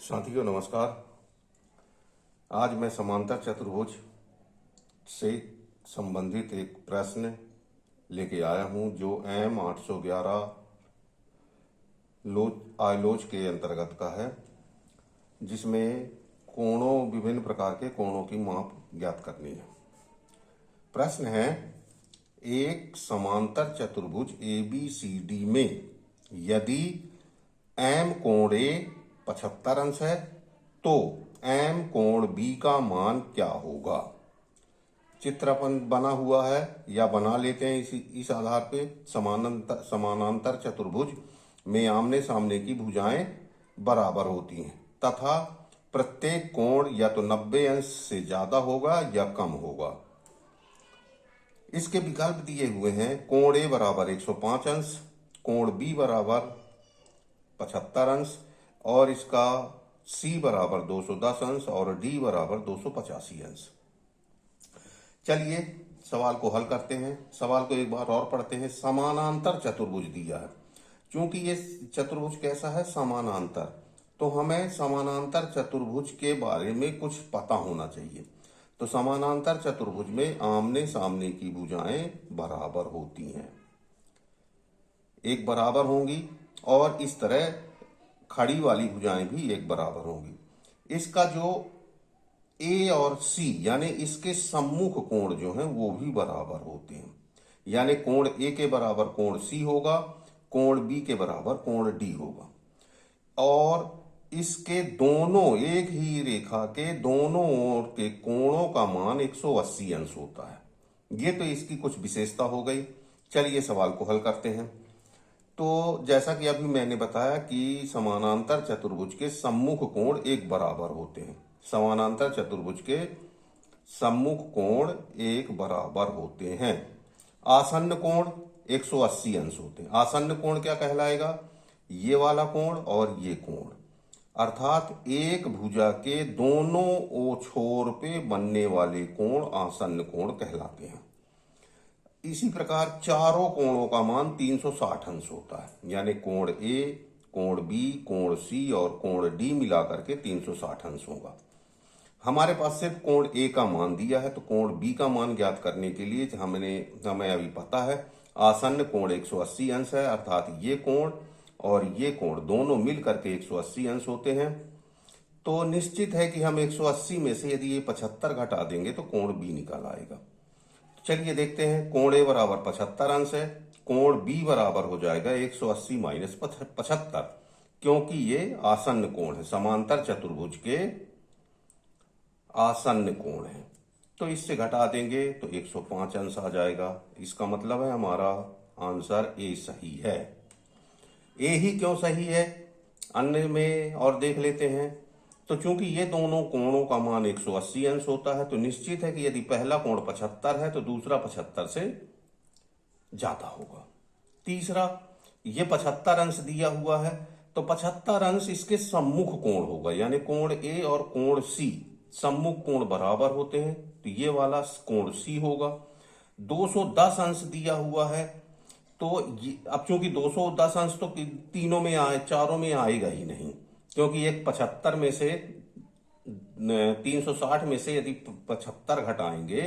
साथियों नमस्कार। आज मैं समांतर चतुर्भुज से संबंधित एक प्रश्न लेके आया हूं जो M811 आयलोज के अंतर्गत का है, जिसमें विभिन्न प्रकार के कोणों की माप ज्ञात करनी है। प्रश्न है, एक समांतर चतुर्भुज ABCD में यदि M कोण A 75 अंश है तो M कोण B का मान क्या होगा। चित्र अपन बना हुआ है या बना लेते हैं इस आधार पे। समानांतर चतुर्भुज में आमने सामने की भुजाएं बराबर होती हैं तथा प्रत्येक कोण या तो 90 अंश से ज्यादा होगा या कम होगा। इसके विकल्प दिए हुए हैं। कोण A बराबर 105 अंश, कोण B बराबर 75 अंश और इसका C बराबर 210 अंश और D बराबर 285 अंश। चलिए सवाल को हल करते हैं। सवाल को एक बार और पढ़ते हैं। समानांतर चतुर्भुज दिया है। क्योंकि ये चतुर्भुज कैसा है, समानांतर, तो हमें समानांतर चतुर्भुज के बारे में कुछ पता होना चाहिए। तो समानांतर चतुर्भुज में आमने सामने की भुजाएं बराबर होती हैं, एक बराबर होंगी और इस तरह खड़ी वाली भुजाएं भी एक बराबर होंगी। इसका जो A और C यानी इसके सम्मुख कोण जो हैं वो भी बराबर होते हैं। यानी कोण A के बराबर कोण C होगा, कोण B के बराबर कोण D होगा और इसके दोनों, एक ही रेखा के दोनों ओर के कोणों का मान 180 अंश होता है। ये तो इसकी कुछ विशेषता हो गई। चलिए सवाल को हल करते हैं। तो जैसा कि अभी मैंने बताया कि समानांतर चतुर्भुज के सम्मुख कोण एक बराबर होते हैं। समानांतर चतुर्भुज के सम्मुख कोण एक बराबर होते हैं। आसन्न कोण 180 अंश होते हैं। आसन्न कोण क्या कहलाएगा, ये वाला कोण और ये कोण, अर्थात एक भुजा के दोनों छोर पे बनने वाले कोण आसन्न कोण कहलाते हैं। इसी प्रकार चारों कोणों का मान 360 अंश होता है। यानी कोण A, कोण B, कोण C और कोण D मिलाकर के 360 अंश होगा। हमारे पास सिर्फ कोण A का मान दिया है, तो कोण B का मान ज्ञात करने के लिए हमें अभी पता है आसन्न कोण 180 अंश है, अर्थात ये कोण और ये कोण दोनों मिलकर के 180 अंश होते हैं। तो निश्चित है कि हम 180 में से यदि ये 75 घटा देंगे तो कोण B निकल आएगा। चलिए देखते हैं। कोण A बराबर 75 अंश है, कोण B बराबर हो जाएगा 180 माइनस 75, क्योंकि ये आसन्न कोण है, समांतर चतुर्भुज के आसन्न कोण है। तो इससे घटा देंगे तो 105 अंश आ जाएगा। इसका मतलब है हमारा आंसर A सही है। A ही क्यों सही है, अन्य में और देख लेते हैं। तो चूंकि ये दोनों कोणों का मान 180 अंश होता है, तो निश्चित है कि यदि पहला कोण 75 है तो दूसरा 75 से ज्यादा होगा। तीसरा, ये 75 अंश दिया हुआ है तो 75 अंश इसके सम्मुख कोण होगा। यानी कोण A और कोण C सम्मुख कोण बराबर होते हैं, तो ये वाला कोण C होगा। 210 अंश दिया हुआ है तो अब चूंकि 210 अंश तो तीनों में चारों में आएगा ही नहीं, क्योंकि एक 75 में से 360 में से यदि 75 घटाएंगे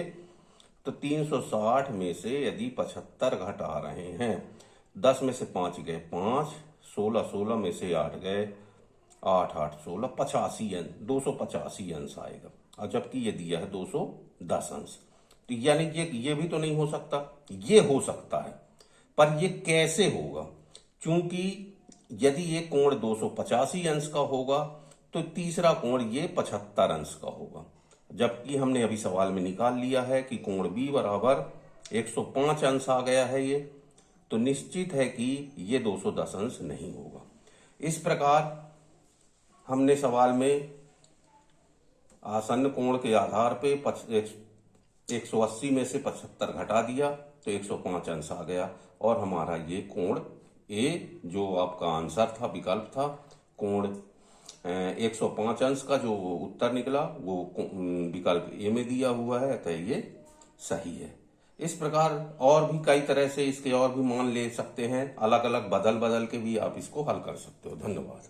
तो 360 में से यदि 75 घटा रहे हैं, 10 में से 5 गए 5, 16 में से 8 गए 8, 8, 16, 85 अंश, 285 अंश आएगा। और जबकि ये दिया है 210 अंश, तो यानी ये भी तो नहीं हो सकता। ये हो सकता है, पर ये कैसे होगा, क्योंकि यदि ये कोण 285 अंश का होगा तो तीसरा कोण ये 75 अंश का होगा। जबकि हमने अभी सवाल में निकाल लिया है कि कोण B बराबर 105 अंश आ गया है ये, तो निश्चित है कि ये 210 अंश नहीं होगा। इस प्रकार हमने सवाल में आसन्न कोण के आधार पे 180 में से 75 घटा दिया तो 105 अंश आ गया और हमारा ये कोण A जो आपका आंसर था, विकल्प था, कोण 105 अंश का जो उत्तर निकला वो विकल्प A में दिया हुआ है, तो ये सही है। इस प्रकार और भी कई तरह से इसके और भी मान ले सकते हैं, अलग अलग बदल के भी आप इसको हल कर सकते हो। धन्यवाद।